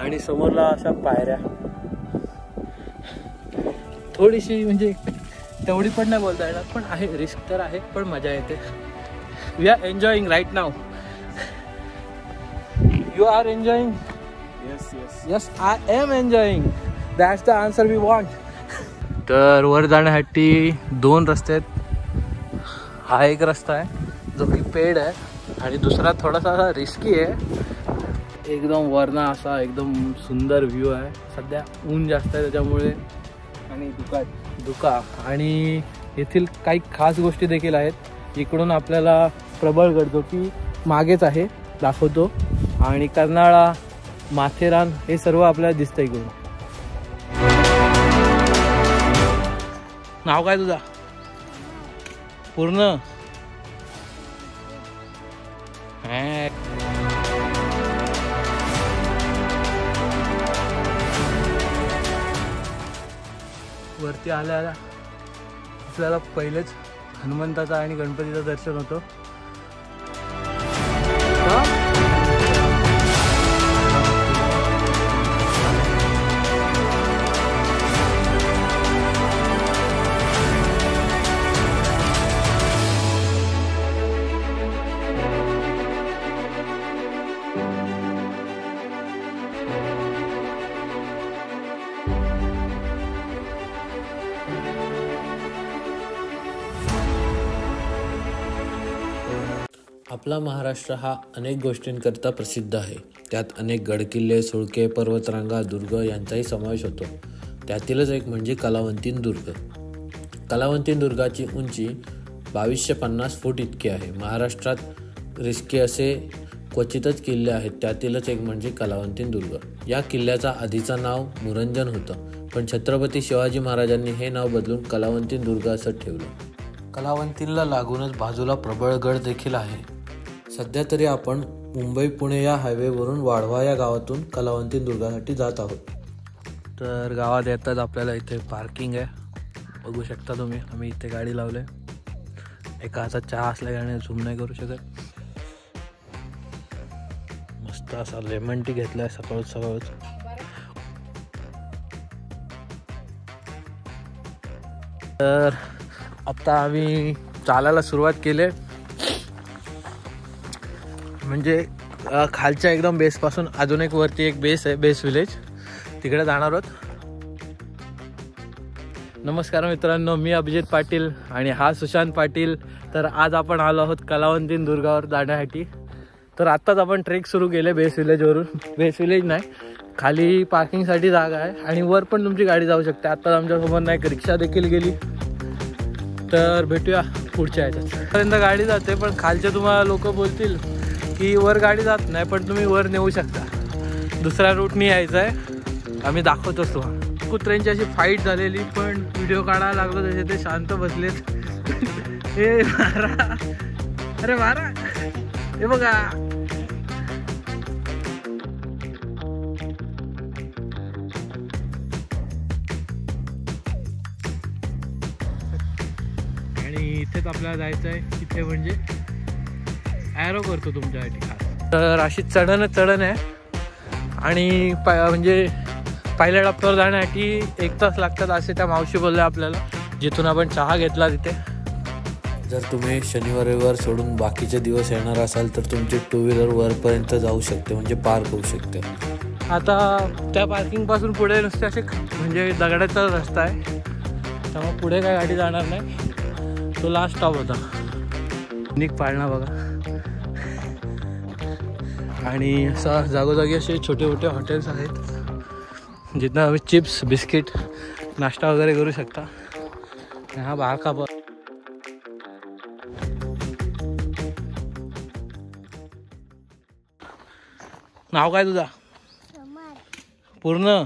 आणि समोरला अशा पायऱ्या, थोडीशी म्हणजे तेवढी पण नाही बोलता येणार, पण आहे, रिस्क तर आहे, पण मजा येते. We are enjoying right now. You are enjoying? Yes yes yes, I am enjoying. That's the answer we want. तर वर जाण्यासाठी 2 रस्ते आहेत. हा एक रस्ता आहे जो की पेड आहे आणि दुसरा थोडासा रिस्की आहे. एकदम वरना असा एकदम सुंदर व्ह्यू आहे. सध्या ऊन जास्त आहे त्याच्यामुळे आणि धुका आणि येथील काही खास गोष्टी देखील आहेत. इकडून आपल्याला प्रबळगड जो की मागेच आहे दाखवतो आणि कर्नाळा, माथेरान हे सर्व आपल्याला दिसतं इकडून. नाव काय तुझा पूर्ण? वरती आल्या आपल्याला पहिलेच हनुमंताचं आणि गणपतीचं दर्शन होतं. आपला महाराष्ट्र हा अनेक गोष्टींकरता प्रसिद्ध आहे. त्यात अनेक गडकिल्ले, सुळके, पर्वतरांगा, दुर्ग यांचाही समावेश होतो. त्यातीलच एक म्हणजे कलावंतीण दुर्ग. कलावंतीण दुर्गाची उंची 2250 फूट इतकी आहे. महाराष्ट्रात रिस्की असे क्वचितच किल्ले आहेत. त्यातीलच एक म्हणजे कलावंतीण दुर्ग. या किल्ल्याचा आधीचं नाव मुरंजन होतं, पण छत्रपती शिवाजी महाराजांनी हे नाव बदलून कलावंतीण दुर्ग असं ठेवलं. कलावंतीणला लागूनच बाजूला प्रबळगड देखील आहे. सध्या तरी आपण मुंबई पुणे या हायवेवरून वाढवा या गावातून कलावंतीण दुर्गासाठी जात आहोत. तर गावात येतात आपल्याला इथे पार्किंग आहे, बघू शकता तुम्ही. आम्ही इथे गाडी लावले. एका हातात चहा असल्याने झूम नाही करू शकत. मस्त असा लेमन टी घेतलाय सकाळच. तर आता आम्ही चालायला सुरुवात केली. म्हणजे खालच्या एकदम बेसपासून अजून एक वरती एक बेस आहे, बेस विलेज, तिकडे जाणार आहोत. नमस्कार मित्रांनो, मी अभिजित पाटील आणि हा सुशांत पाटील. तर आज आपण आलो आहोत कलावंतीण दुर्गावर जाण्यासाठी. तर आत्ताच आपण ट्रेक सुरू केले बेस विलेजवरून. बेस विलेज नाही, खाली पार्किंगसाठी जागा आहे आणि वर पण तुमची गाडी जाऊ शकते. आत्ताच आमच्यासमोर नाही एक रिक्षा देखील गेली. तर भेटूया पुढच्या ह्याच्यात. पर्यंत गाडी जाते, पण खालचे तुम्हाला लोक बोलतील की वर गाडी जात नाही, पण तुम्ही वर नेऊ शकता. दुसऱ्या रूटनी यायचं आहे, आम्ही दाखवतोच तुम्हाला. कुत्र्यांची अशी फाईट झालेली, पण व्हिडिओ काढायला लागलो त्याचे ते शांत बसलेत. हे मारा, अरे मारा, हे बघा. आणि इथेच आपल्याला जायचं आहे. इथे म्हणजे ॲरो करतो तुमच्यासाठी खास. तर अशी चढण आहे आणि म्हणजे पहिल्या टप्प्यावर जाण्यासाठी 1 तास लागतात असे त्या मावशी बोलल्या आपल्याला, जिथून आपण चहा घेतला तिथे. जर तुम्ही शनिवार रविवार सोडून बाकीचे दिवस येणार असाल तर तुमची 2 व्हीलर वरपर्यंत जाऊ शकते, म्हणजे पार्क होऊ शकते. आता त्या पार्किंगपासून पुढे नुसते असे म्हणजे दगडाचा रस्ता आहे, त्यामुळे पुढे काय गाडी जाणार नाही. तो लास्ट स्टॉप होता. निक पाळणा बघा. आणि असं जागोजागी असे छोटे मोठे हॉटेल्स आहेत जिथं आम्ही चिप्स, बिस्किट, नाश्ता वगैरे करू शकता. हा बारका नाव काय तुझा पूर्ण?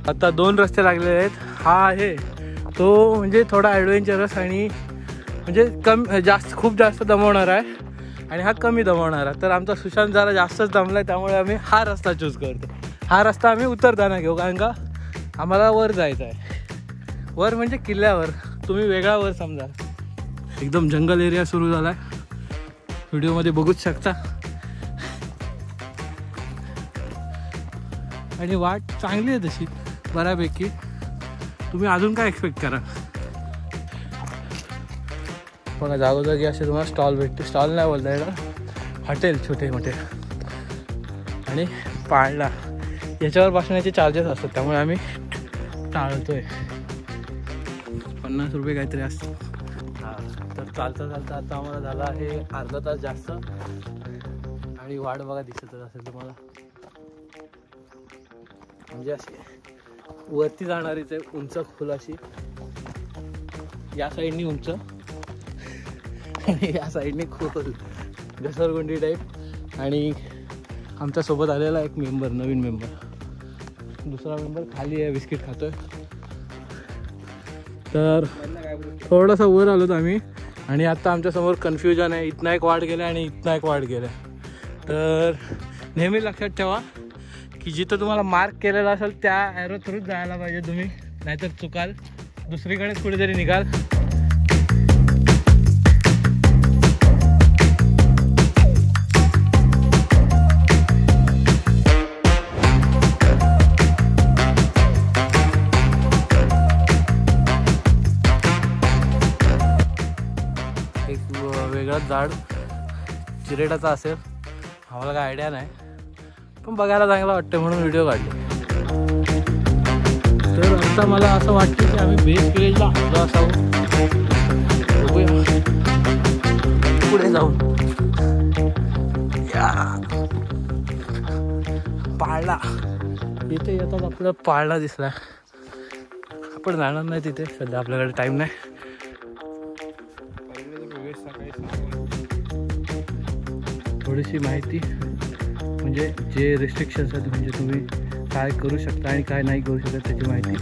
आता 2 रस्ते लागलेले आहेत. हा आहे तो म्हणजे थोडा ॲडव्हेंचरस आणि म्हणजे खूप जास्त दमवणार आहे आणि हा कमी दमवणार आहे. तर आमचा सुशांत जरा जास्तच दमला आहे, त्यामुळे आम्ही हा रस्ता चूज करतो. हा रस्ता आम्ही उतरताना घेऊ, कारण का आम्हाला वर जायचं आहे. वर म्हणजे किल्ल्यावर, तुम्ही वेगळा वर समजा. एकदम जंगल एरिया सुरू झालाय, व्हिडिओमध्ये बघूच शकता. आणि वाट चांगली आहे तशी बऱ्यापैकी. तुम्ही अजून काय एक्सपेक्ट करा. बघा जागोजागी असे तुम्हाला स्टॉल भेटते. स्टॉल नाही बोलता येणार, हॉटेल छोटे मोठे. आणि पाळणा याच्यावर बसण्याचे चार्जेस असतात, त्यामुळे आम्ही टाळतोय. 50 रुपये काहीतरी असतात. तर चालता चालता आता आम्हाला झाला आहे अर्धा तास जास्त. आणि वाट बघा दिसतच असेल तुम्हाला, म्हणजे अशी वरती जाणारीच आहे, उंच खोल अशी. या साईडनी उंच आणि या साईडने खोल, घसरगुंडी टाईप. आणि आमच्यासोबत आलेला एक मेंबर, नवीन मेंबर. दुसरा मेंबर खाली आहे, बिस्किट खातोय. तर थोडासा वर आलो आम्ही. आणि आता आमच्यासमोर कन्फ्युजन आहे, इथनं एक वाट गेलं आणि इथनं एक वाट गेलं. तर नेहमी लक्षात ठेवा की जिथं तुम्हाला मार्क केलेला असेल त्या ॲरो थ्रूच जायला पाहिजे तुम्ही, नाहीतर चुकाल, दुसरीकडेच कुठेतरी निघाल. वेगळाच झाड चिरेटाचा असेल, आम्हाला काय आयडिया नाही, पण बघायला चांगला वाटतं म्हणून व्हिडिओ काढले. तर आता मला असं वाटतं की आम्ही बेस विलेजला आलो असावं. बघूया पुढे जाऊन. पाळला इथे येतात, आपल्याला पाळला दिसला. आपण जाणार नाही तिथे सध्या, आपल्याकडे टाईम नाही. थोडीशी माहिती म्हणजे जे रिस्ट्रिक्शन्स आहेत, म्हणजे तुम्ही काय करू शकता आणि काय नाही करू शकता त्याची माहिती.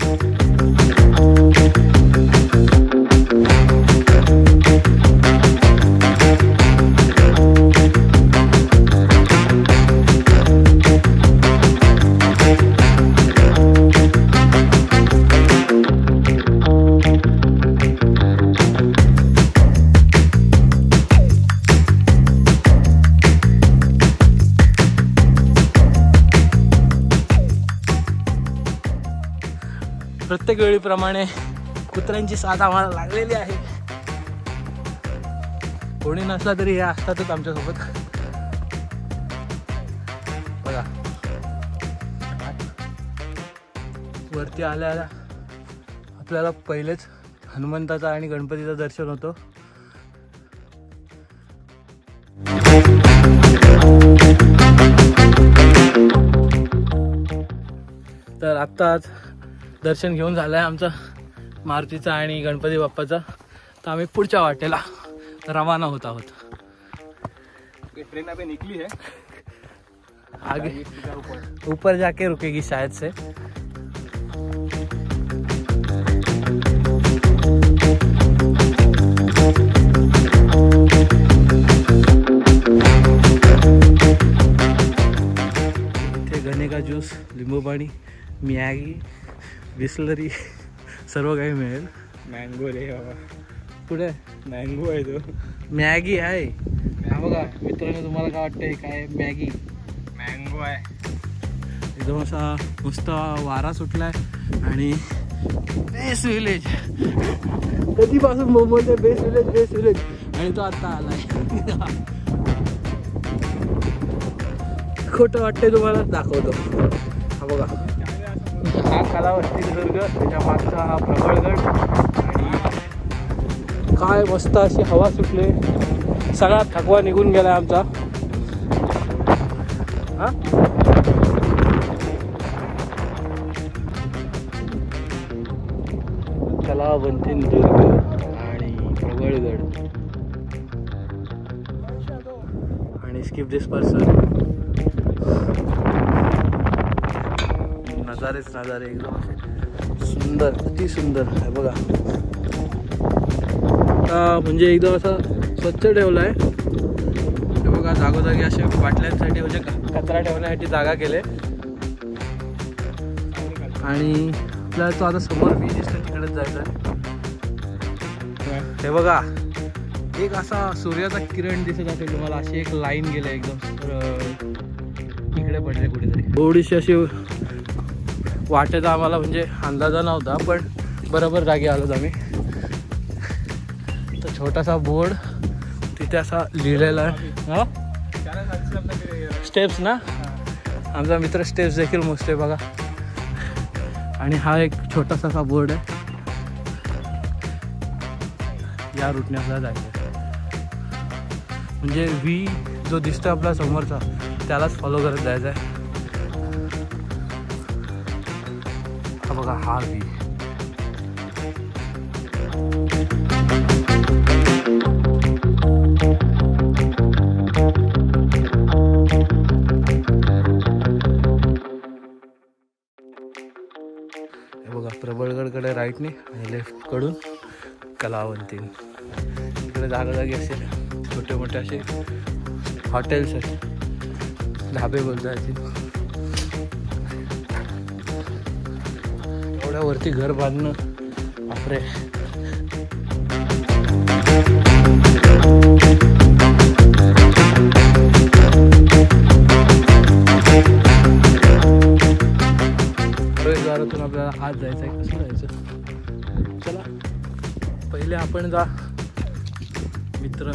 प्रत्येक वेळीप्रमाणे कुत्र्यांची साथ आम्हाला लागलेली आहे. कोणी नसला तरी हे असतातच आमच्यासोबत. बघा वरती आल्या आल्या आपल्याला पहिलेच हनुमंताचा आणि गणपतीचं दर्शन होतं. तर आत्ताच दर्शन घेऊन झालं आहे आमचं मारुतीचं आणि गणपती बाप्पाचं. तर आम्ही पुढच्या वाटेला रवाना होत आहोत. ट्रेन अभी निकली है, आगे ऊपर जाके रुकेगी शायद से. इथे गणे का ज्यूस, लिंबू पाणी, मॅगी, बिस्लरी सर्व काही मिळेल. मँगो रे बाबा, पुढे मँगो आहे तो. मॅगी आहे. हा बघा मित्रांनो, तुम्हाला काय वाटतं हे काय? मॅगी मँगो आहे. एकदम असा मस्त वारा सुटलाय. आणि बेस विलेज कधीपासून मुंबईचे बेस विलेज आणि तो आता आलाय. खोटं वाटतंय तुम्हाला, दाखवतो. हा बघा, हा कलावंती दुर्ग, त्याच्या मागचा हा प्रबळगड. आणि काय मस्त अशी हवा सुटली, सगळा थकवा निघून गेलाय आमचा. हा कलावंती दुर्ग आणि प्रबळगड. आणि स्किप दिस पर्सन. नजारे एकदम सुंदर, किती सुंदर आहे बघा. म्हणजे एकदम असं स्वच्छ ठेवलं आहे. हे बघा जागोजागी असे बाटल्यांसाठी म्हणजे कचरा ठेवण्यासाठी जागा केले. आणि आपल्याला तो आता समोर बीच दिसतो, तिकडेच जायचं आहे. हे बघा एक असा सूर्याचा किरण दिसत असेल तुम्हाला, अशी एक लाईन गेले एकदम इकडे पडले कुठेतरी. थोडीशी अशी वाटेचा आम्हाला म्हणजे अंदाजा नव्हता, पण बरोबर जागी आलो आम्ही. तर छोटासा बोर्ड तिथे असा लिहिलेला आहे. हा स्टेप्स ना, आमचा मित्र स्टेप्स देखील मोजते बघा. आणि हा एक छोटासा असा बोर्ड आहे, या रूटने आपल्याला जायचं आहे. म्हणजे व्ही जो दिसतो आपल्या समोरचा त्यालाच फॉलो करत जायचं आहे. हा बघा हा व्ही. बघा प्रबळगडकडे राईटने आणि लेफ्टकडून कलावंतीन. इकडे जागोजागी असे छोटे मोठे असे हॉटेल्स आहेत, ढाबे बोलता येतील. एवढ्या वरती घर बांधणं बापरे. प्रवेशद्वारातून आपल्याला आत जायचं आहे. कसं जायचं, चला पहिले आपण जा मित्र.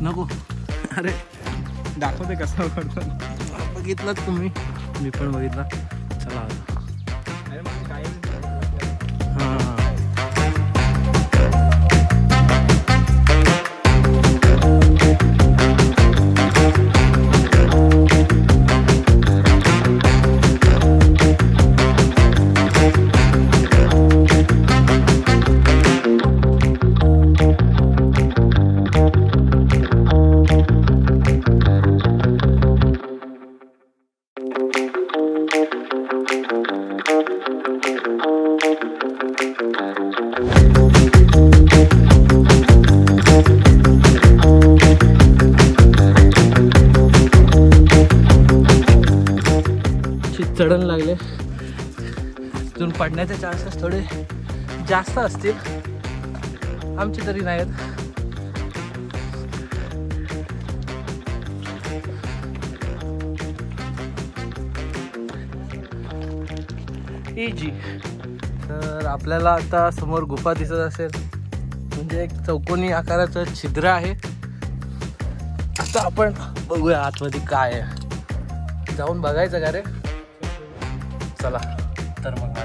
नको अरे दाखवते कसं करतो. बघितलात तुम्ही, मी पण बघितला. चला अरे मग काय हां चढण लागले. तिथून पडण्याचे चान्सेस थोडे जास्त असतील, आमचे तरी नाहीत. इजी. तर आपल्याला आता समोर गुफा दिसत असेल, म्हणजे एक चौकोनी आकाराचं छिद्र आहे. आता आपण बघूया आतमध्ये काय आहे. जाऊन बघायचं का रे? चला तर मग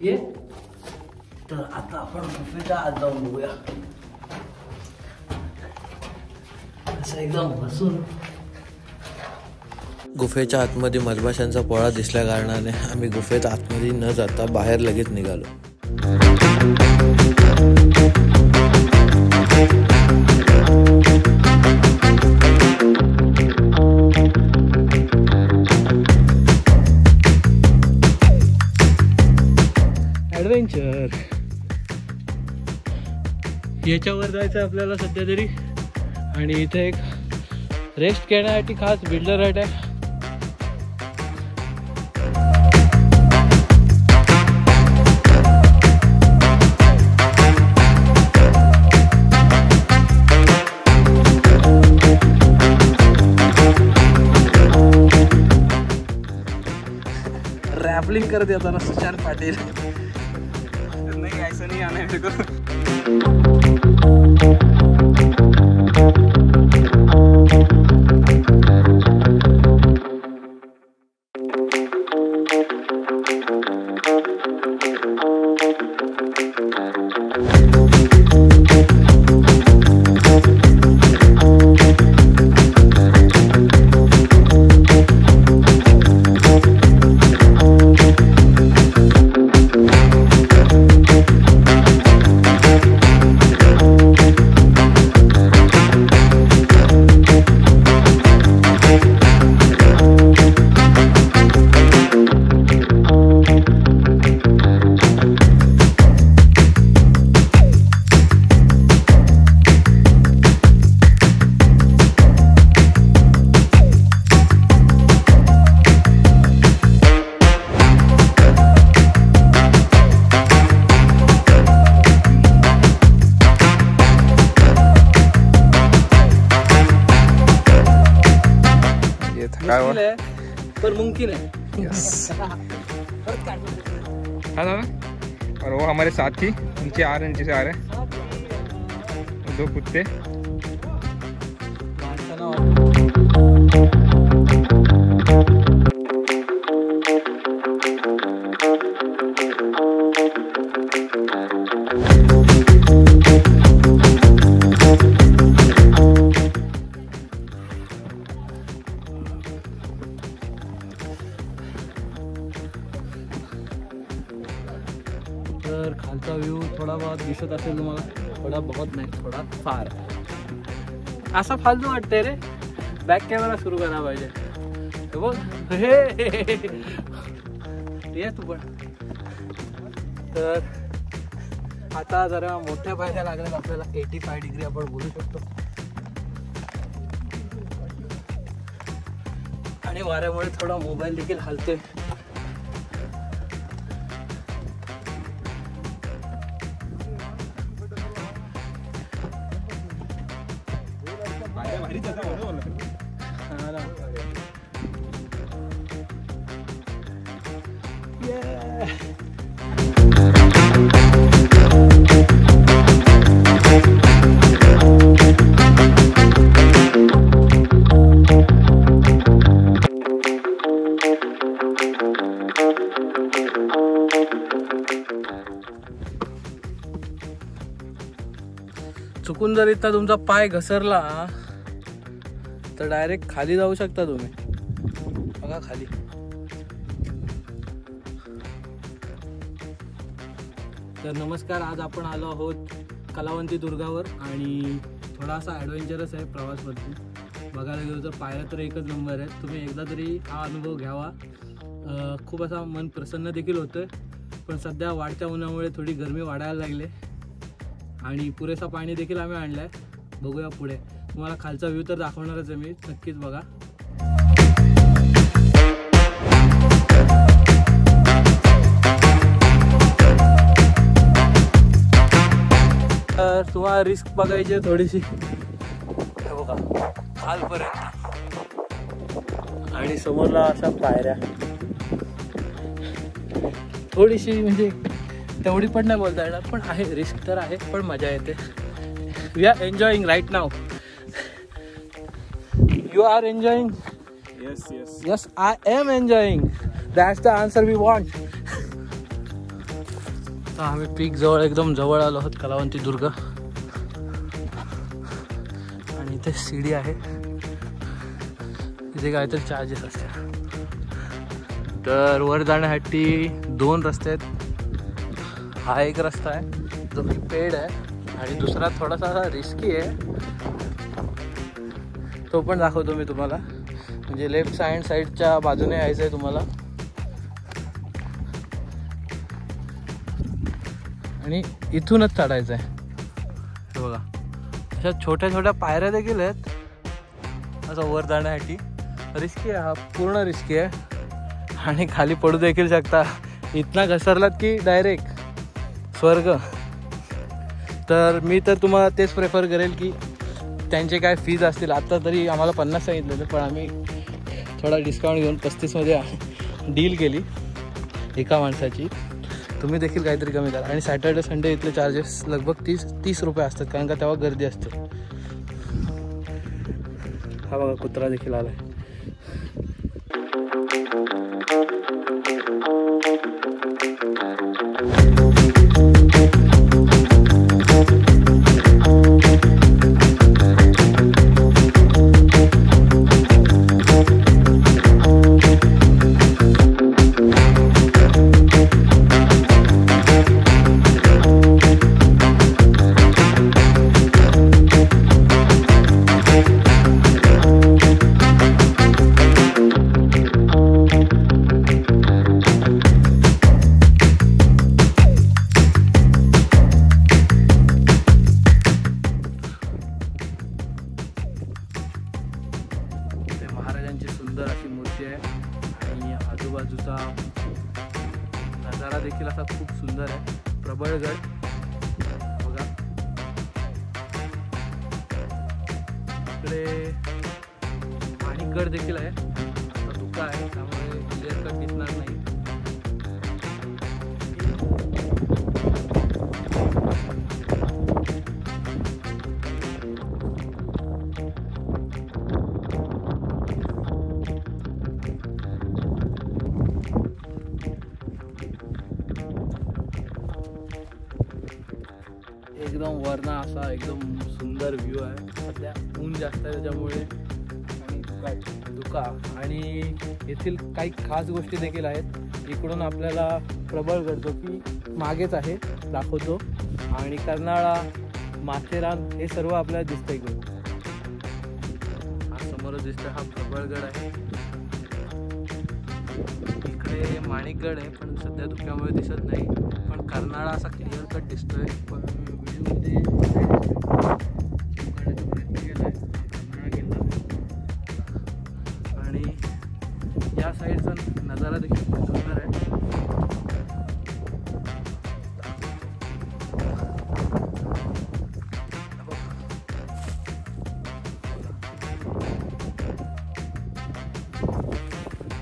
ये. तर आता आपण गुफेच्या आत जाऊन बघूया. असं एकदम बसून. गुफेच्या आतमध्ये मधमाशांचा पोळा दिसल्या कारणाने आम्ही गुफेत आतमध्ये न जाता बाहेर लगेच निघालो. ॲडव्हेंचर याच्यावर जायचं आपल्याला सध्या तरी. आणि इथे एक रेस्ट घेण्यासाठी खास बिल्डर राईट आहे. रॅपलिंग करत येताना सुशांत पाटील. नहीं ऐसा नहीं आना है मेरे को. मुश्किल है पर मुमकिन है। हाँ ना। और वो हमारे साथी नीचे आ रहे हैं, नीचे से आ रहे हैं दो कुत्ते। तर खालचा व्ह्यू थोडा बहुत दिसत असेल तुम्हाला, थोडा बहुत नाही, थोडा फार असा फालतू वाटतंय रे। बॅक कॅमेरा सुरू करा पाहिजे हे बघ हे ये तू पण। तर आता जरा मोठ्या पायऱ्या लागल्यात आपल्याला, 85 डिग्री आपण बोलू शकतो आणि वाऱ्यामुळे थोडा मोबाईल देखील हलतोय। चुकून जर इथं तुमचा पाय घसरला तर डायरेक्ट खाली जाऊ शकता तुम्ही। बघा खाली। तर नमस्कार, आज आपण आलो आहोत कलावंती दुर्गावर आणि थोडासा ॲडव्हेंचरस आहे प्रवास वरती। बघायला गेलो तर पायऱ्या तर एकच नंबर आहेत, तुम्ही एकदा तरी हा अनुभव घ्यावा। खूप असा मन प्रसन्न देखील होतं, पण सध्या वाढत्या उन्हामुळे थोडी गरमी वाढायला लागली आणि पुरेसा पाणी देखील आम्ही आणलाय। बघूया पुढे, तुम्हाला खालचा व्ह्यू तर दाखवणारच आहे मी, नक्कीच बघा। तर तुम्हाला रिस्क बघायची थोडीशी, हे बघा खालपर्यंत आणि समोरला अशा पायऱ्या, थोडीशी म्हणजे तेवढी पण नाही बोलता येणार, पण आहे रिस्क तर आहे, पण मजा येते। We are enjoying right now. You are enjoying? Yes yes yes I am enjoying, that's the answer we want. तर आम्ही पीक जवळ, एकदम जवळ आलो आहोत, कलावंती दुर्ग। आणि इथे सीडी आहे, इथे काहीतरी चार्जेस असतात। तर वर जाण्यासाठी 2 रस्ते आहेत। हा एक रस्ता आहे जो की पेड आहे आणि दुसरा थोडासा रिस्की आहे, तो पण दाखवतो मी तुम्हाला। म्हणजे लेफ्ट साईडच्या बाजूने यायचं आहे तुम्हाला आणि इथूनच चढायचं आहे। हे बघा अशा छोट्या छोट्या पायऱ्या देखील आहेत असं वर जाण्यासाठी। रिस्की आहे, हा पूर्ण रिस्की आहे आणि खाली पडू देखील शकता, इतना घसरलात की डायरेक्ट स्वर्ग। तर मी तर तुम्हाला तेच प्रेफर करेल की त्यांचे काय फीज असतील, आता तरी आम्हाला 50 सांगितलेलं, पण आम्ही थोडा डिस्काउंट घेऊन 35मध्ये डील केली एका माणसाची। तुम्ही देखील काहीतरी कमी करा। आणि सॅटर्डे संडे इथले चार्जेस लगभग 30 रुपये असतात, कारण का तेव्हा गर्दी असते। हा बघा कुत्रा देखील आलाय। सुंदर अशी मूर्ती आहे आणि आजूबाजूचा नजारा देखील असा खूप सुंदर आहे। प्रबळगड बघा, इकडे माणिकगड देखील आहे। धुका आहे त्यामुळे क्लिअर कट दिसणार नाही. एकदम वरना असा एकदम सुंदर व्ह्यू आहे. सध्या ऊन जास्त आहे त्याच्यामुळे आणि धुका आणि येथील काही खास गोष्टी देखील आहेत. इकडून आपल्याला प्रबळगड जो की मागेच आहे दाखवतो आणि कर्नाळा, माथेरान हे सर्व आपल्याला दिसतं इकडून. हा समोरच दिसतं हा प्रबळगड आहे. इकडे माणिकगड आहे पण सध्या धुक्यामुळे दिसत नाही. पण कर्नाळा असा क्लिअर कट दिसतोय. पण व्हिडिओमध्ये काढण्याचा प्रयत्न केला आहे कर्नाळा किल्ला. आणि या साईडचा नजारा देखील खूप सुंदर आहे.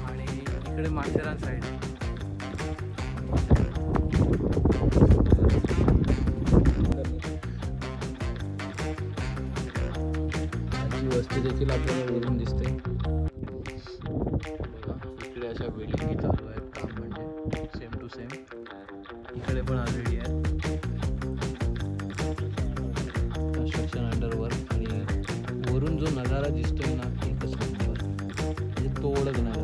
आणि इकडे माथेरान साईड वस्ती देखील आपल्याला वरून दिसते. इकडे अशा बिल्डिंगी चालू आहेत काम म्हणजे सेम टू सेम. इकडे पण ऑलरेडी आहे कन्स्ट्रक्शन अंडरवर. आणि वरून जो नजारा दिसतोय ना एकच नंबर म्हणजे तोडच नाही.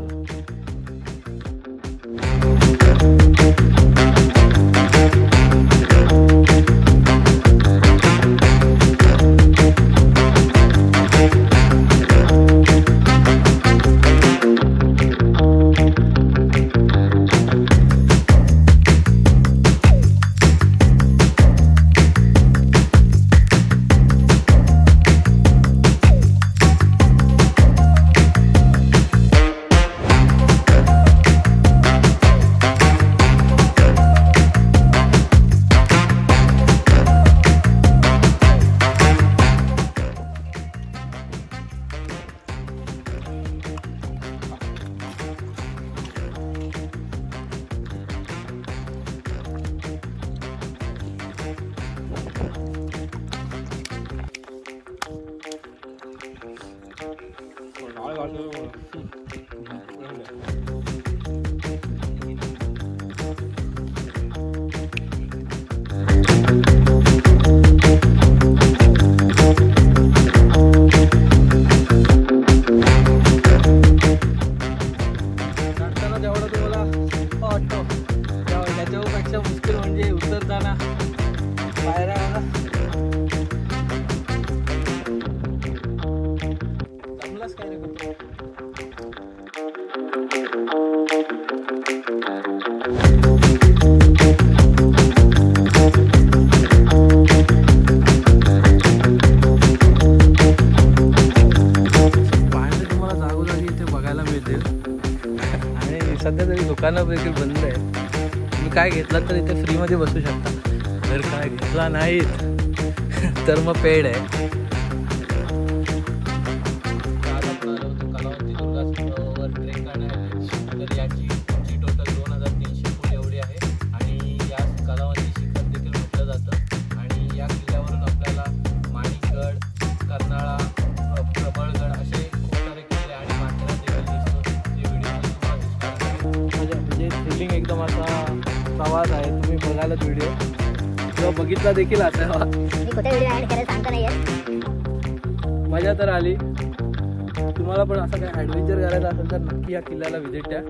त्याच्यापेक्षा मुश्किल म्हणजे उतरताना पायऱ्या जमलाच काय रे कुठे. पाण्याचे तुम्हाला जागोजागी इथे बघायला मिळतील आणि सध्या तरी दुकानं देखील बंद आहे. तुम्ही काय घेतलात तर इथे फ्रीमध्ये बसू शकता. जर काय घेतला नाहीत तर मग पेड आहे. आज आपण आलो होतो कलावंती दुर्गावर ट्रेक करण्यासाठी. तर याची उंची टोटल 2300 फूट एवढी आहे आणि या कलावंती शिखर देखील म्हटलं जातं. आणि या किल्ल्यावरून आपल्याला माणिकगड, कर्नाळा, प्रबळगड असे खूप सारे किल्ले आणि माथेरान देखील दिसतो. जे व्हिडिओमध्ये तुम्हाला दिसणार आहे. म्हणजे थ्रिलिंग एकदम असा प्रवास आहे. तुम्ही बघायलाच व्हिडिओ किंवा बघितला देखील असावा. मजा तर आली. तुम्हाला पण असं काय ॲडव्हेंचर करायचं असेल तर नक्की या किल्ल्याला व्हिजिट द्या.